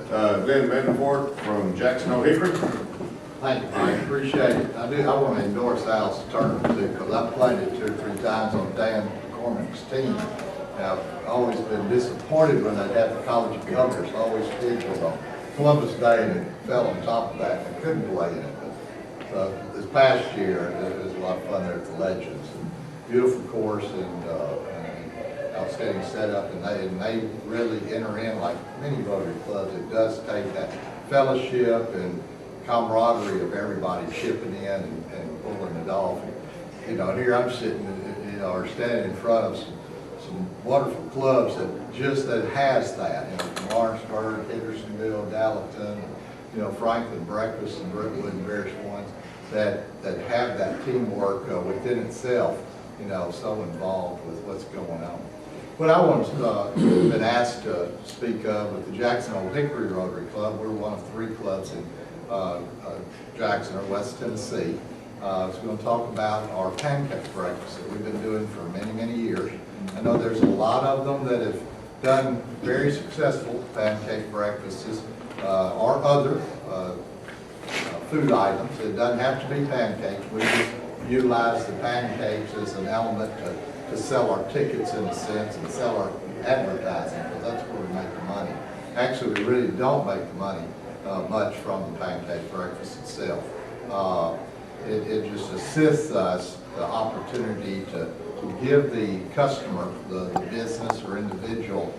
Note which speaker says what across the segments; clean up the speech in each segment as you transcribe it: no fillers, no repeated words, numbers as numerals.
Speaker 1: Glen Vanderford from Jackson, Hickory.
Speaker 2: Thank you, I appreciate it. I want to endorse Al's term too, because I've played it 2 or 3 times on Dan Corman's team. And I've always been disappointed when they'd have the college of governors always scheduled on Columbus Day, and it fell on top of that, and I couldn't play in it. But this past year, it was a lot of fun there at the Legends. Beautiful course and outstanding setup, and they really enter in like many Rotary clubs. It does take that fellowship and camaraderie of everybody chipping in and pulling it off. And, here I'm sitting, or standing in front of some wonderful clubs that has that. From Lawrenceburg, Hendersonville, Gallatin, Franklin, Breakfast, and Brookwood, and various ones that have that teamwork within itself. So involved with what's going on. What I was been asked to speak of with the Jackson Old Hickory Rotary Club, we're one of 3 clubs in Jackson or West Tennessee. So we're going to talk about our pancake breakfast that we've been doing for many, many years. I know there's a lot of them that have done very successful pancake breakfasts or other food items. It doesn't have to be pancakes. We just utilize the pancakes as an element to sell our tickets in a sense and sell our advertising, because that's where we make the money. Actually, we really don't make the money much from the pancake breakfast itself. It just assists us the opportunity to give the customer, the business or individual,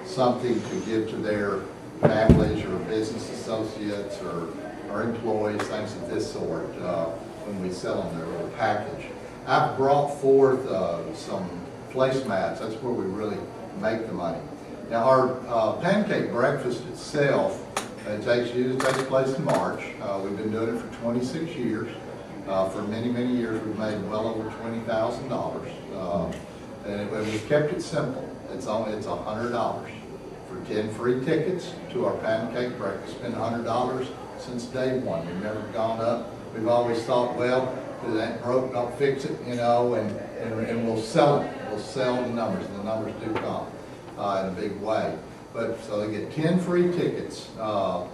Speaker 2: something to give to their families or business associates or employees, things of this sort, when we sell them their little package. I've brought forth some placemats. That's where we really make the money. Now, our pancake breakfast itself, it takes place in March. We've been doing it for 26 years. For many, many years, we've made well over $20,000. And we've kept it simple. It's $100 for 10 free tickets to our pancake breakfast. It's been $100 since day one. We've never gone up. We've always thought, well, if it ain't broke, don't fix it, and we'll sell it. We'll sell the numbers, and the numbers do come in a big way. But so they get 10 free tickets to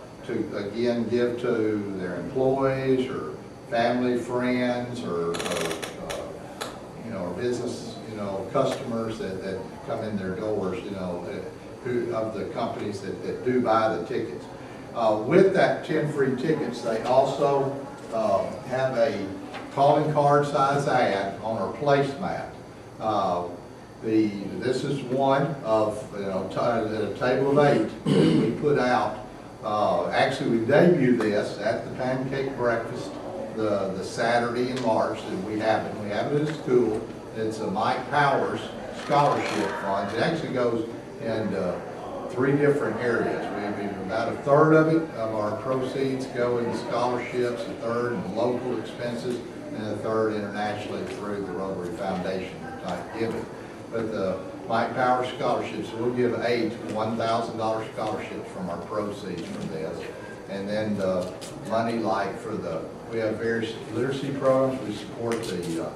Speaker 2: again give to their employees or family, friends, or business, customers that come in their doors, who of the companies that do buy the tickets. With that 10 free tickets, they also have a calling card size ad on our placemat. This is one of a table of 8 that we put out. Actually, we debuted this at the pancake breakfast the Saturday in March that we have it. We have it at school. It's a Mike Powers scholarship fund. It actually goes in 3 different areas. About a third of our proceeds go into scholarships, a third in local expenses, and a third internationally through the Rotary Foundation type giving. But the Mike Powers scholarships, we'll give 8 $1,000 scholarships from our proceeds from this. And then the money we have various literacy programs. We support the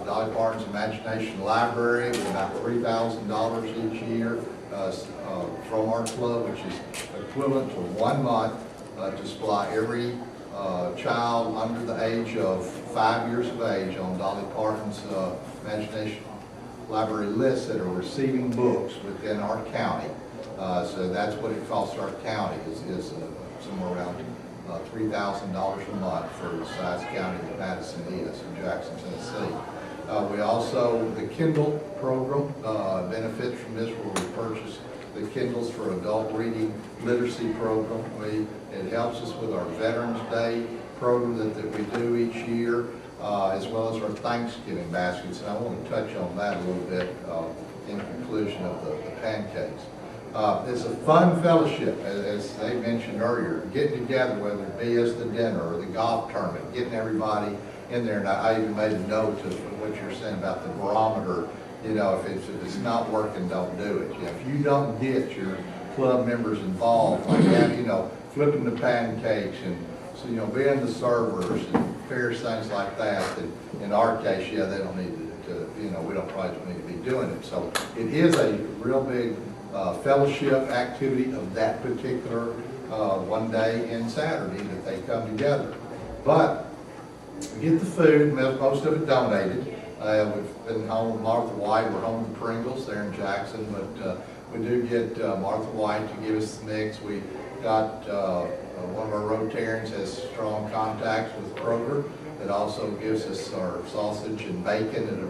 Speaker 2: Dolly Parton's Imagination Library with about $3,000 each year from our club, which is equivalent to 1 month to supply every child under the age of 5 years of age on Dolly Parton's Imagination Library list that are receiving books within our county. So that's what it costs our county is somewhere around $3,000 a month for the size county that Madison is in Jackson, Tennessee. We also, the Kindle program benefits from this, where we purchase the Kindles for adult reading literacy program. It helps us with our Veterans Day program that we do each year, as well as our Thanksgiving baskets. And I want to touch on that a little bit in conclusion of the pancakes. It's a fun fellowship, as they mentioned earlier, getting together, whether it be as the dinner or the golf tournament, getting everybody in there. And I even made a note of what you're saying about the barometer. If it's not working, don't do it. If you don't get your club members involved, like that, flipping the pancakes and being the servers and various things like that in our case, they don't need to we don't probably need to be doing it. So it is a real big fellowship activity of that particular one day and Saturday that they come together. But we get the food, most of it donated. We've been home with Martha White, we're home with Pringles there in Jackson, but we do get Martha White to give us the mix. We got one of our Rotarians has strong contacts with Kroger that also gives us our sausage and bacon at a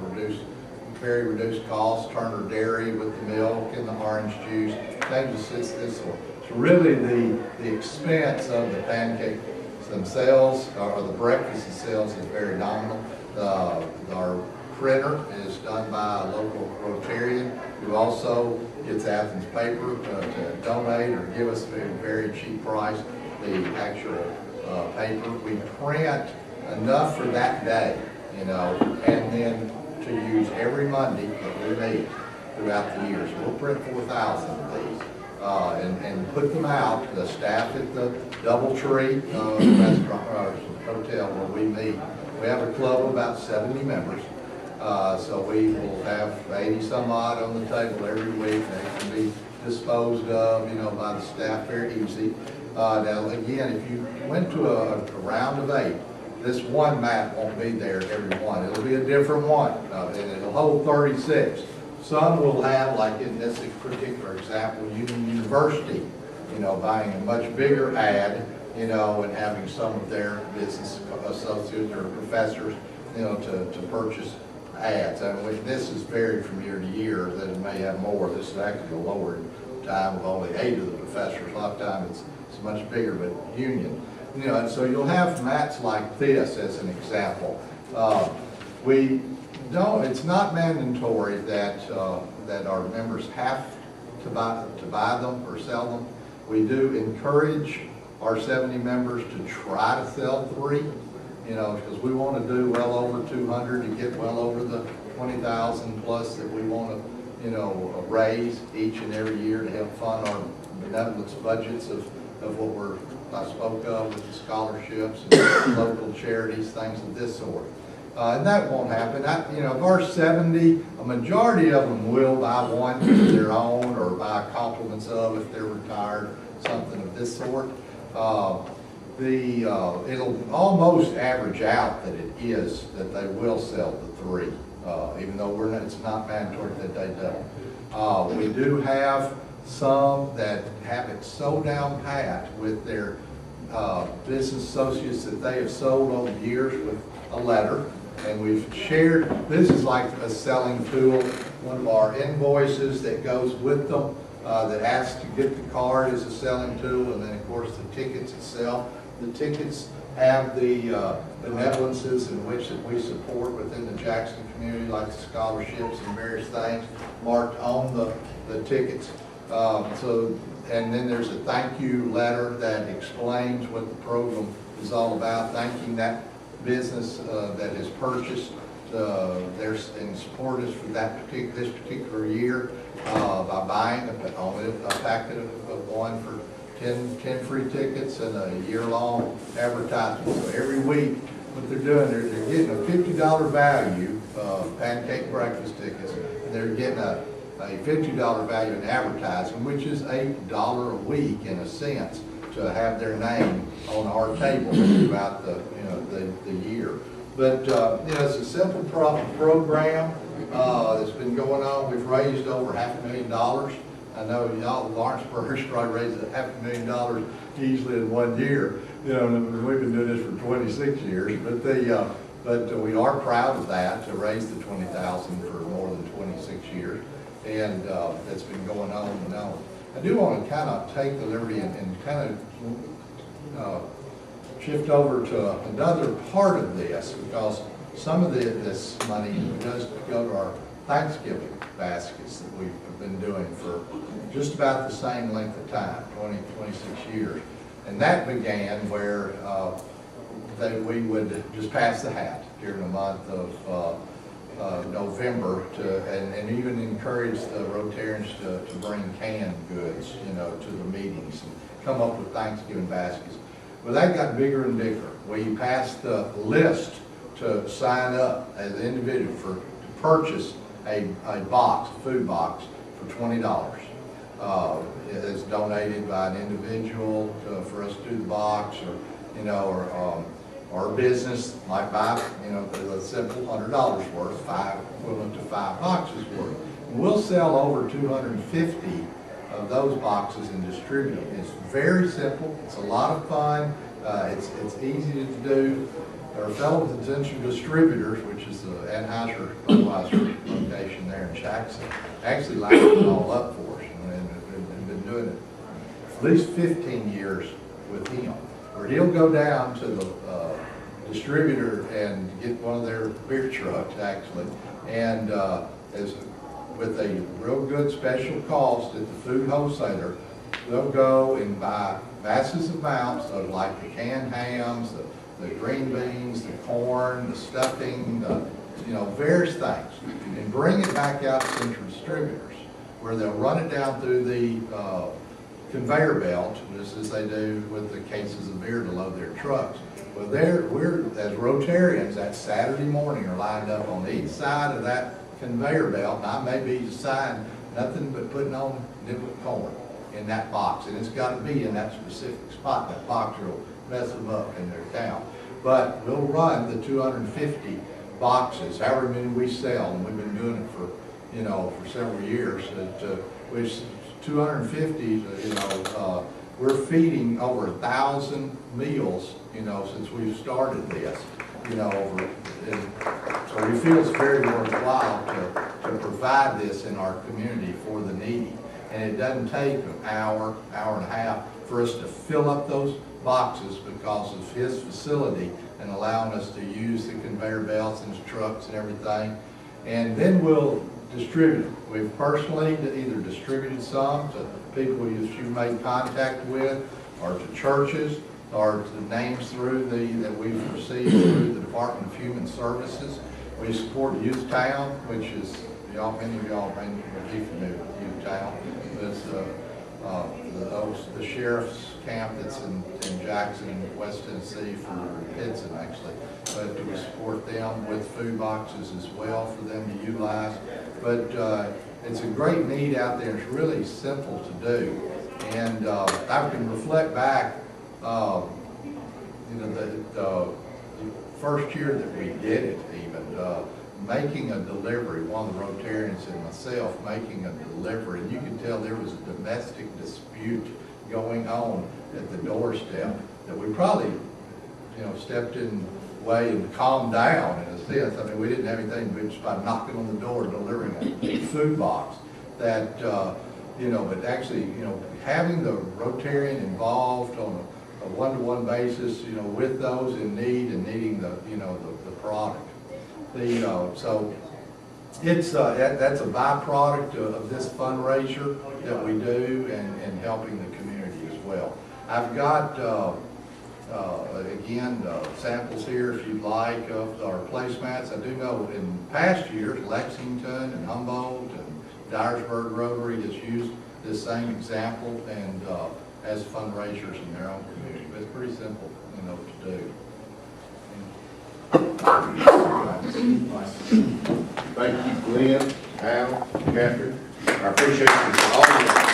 Speaker 2: very reduced cost. Turner Dairy with the milk and the orange juice. Things this sort. So really the expense of the pancakes themselves or the breakfast themselves is very nominal. Our printer is done by a local Rotarian who also gets Athens paper to donate or give us a very cheap price the actual paper. We print enough for that day, you know, and then to use every Monday that we need throughout the year. So we'll print 4,000 of these and put them out. The staff at the Doubletree restaurant or hotel where we meet. We have a club of about 70 members. So we will have 80 some odd on the table every week. They can be disposed of, you know, by the staff very easy. Now again, if you went to a round of 8, this one mat won't be there every one. It'll be a different one, and it'll hold 36. Some will have, like in this particular example, Union University, you know, buying a much bigger ad, you know, and having some of their business associates or professors, you know, to purchase ads. I mean, this is varied from year to year, that it may have more. This is actually a lower time with only 8 of the professors. A lot of times it's much bigger, but Union. You know, and so you'll have mats like this as an example. It's not mandatory that that our members have to buy them or sell them. We do encourage our 70 members to try to sell 3, you know, because we want to do well over 200 to get well over the 20,000 plus that we want to, you know, raise each and every year to help fund our benevolence budgets of what I spoke of with the scholarships and local charities, things of this sort. And that won't happen. You know, of our 70, a majority of them will buy one of their own or buy compliments of if they're retired, something of this sort. It'll almost average out that it is that they will sell the 3, even though it's not mandatory that they don't. We do have some that have it so down pat with their business associates that they have sold over years with a letter, and we've shared. This is like a selling tool. One of our invoices that goes with them that asks to get the card is a selling tool, and then of course the tickets itself. The tickets have the benevolences in which that we support within the Jackson community, like scholarships and various things marked on the tickets. And then there's a thank you letter that explains what the program is all about, thanking that business that has purchased and supported us for this particular year by buying a packet of one for 10 free tickets and a year-long advertisement. So every week, what they're doing, they're getting a $50 value pancake breakfast tickets, and they're getting a $50 value in advertising, which is $8 a week in a sense to have their name on our table throughout the year. But it's a simple program that's been going on. We've raised over $500,000. I know y'all, Lawrenceburg's probably raised $500,000 easily in 1 year. You know, we've been doing this for 26 years, but we are proud of that, to raise the $20,000 for more than 26 years. And that's been going on and on. I do want to kind of take the liberty and kind of shift over to another part of this, because some of this money does go to our Thanksgiving baskets that we've been doing for just about the same length of time, 26 years. And that began where we would just pass the hat during the month of November and even encourage the Rotarians to bring canned goods, you know, to the meetings and come up with Thanksgiving baskets. Well, that got bigger and bigger. We passed the list to sign up as an individual to purchase a box, a food box, for $20. is donated by an individual for us to do the box, or, you know, or a business might buy, you know, a simple $100 worth, equivalent to 5 boxes worth. And we'll sell over 250 of those boxes and distribute them. It's very simple. It's a lot of fun. It's easy to do. Our fellow potential distributors, which is the Anheuser-Budweiser location there in Jackson, actually lined it all up for us, and we've been doing it at least 15 years with him, where he'll go down to the distributor and get one of their beer trucks, actually, and as with a real good special cost at the food wholesaler, they'll go and buy massive amounts of, like, the canned hams, the green beans, the corn, the stuffing, you know, various things, and bring it back out to central distributors, where they'll run it down through the conveyor belt, just as they do with the cases of beer to load their trucks. Well, we're, as Rotarians, that Saturday morning are lined up on each side of that conveyor belt, and I may be assigned nothing but putting on nibble corn in that box, and it's got to be in that specific spot. That box will mess them up in their town. But we'll run the 250 boxes, however many we sell, and we've been doing it for, you know, for several years. Which 250, you know, we're feeding over 1,000 meals, you know, since we've started this, you know, so we feel it's very worthwhile to provide this in our community for the needy. And it doesn't take an hour, hour and a half for us to fill up those boxes because of his facility and allowing us to use the conveyor belts and his trucks and everything. And then we'll distribute them. We've personally either distributed some to people you've made contact with, or to churches, or to names that we've received through the Department of Human Services. We support Youth Town, which is, many of y'all may be familiar with Youth Town. It's the sheriff's camp that's in Jackson, West Tennessee, for Pittston, actually. But we support them with food boxes as well for them to utilize. But it's a great need out there. It's really simple to do. And I can reflect back, you know, the first year that we did it, even making a delivery, one of the Rotarians and myself making a delivery, and you could tell there was a domestic dispute going on at the doorstep that we probably, you know, stepped in way and calmed down in a sense. I mean, we didn't have anything but just by knocking on the door, delivering a food box. That, you know, but actually, you know, having the Rotarian involved on a one-to-one basis, you know, with those in need and needing the, you know, the product. So it's that's a byproduct of this fundraiser that we do and helping the community as well. I've got again samples here if you'd like of our placemats. I do know in past years Lexington and Humboldt and Dyersburg Rotary has used this same example and as fundraisers in their own community. But it's pretty simple, you know, to do.
Speaker 1: Thank you, Glenn, Al, Catherine. I appreciate all of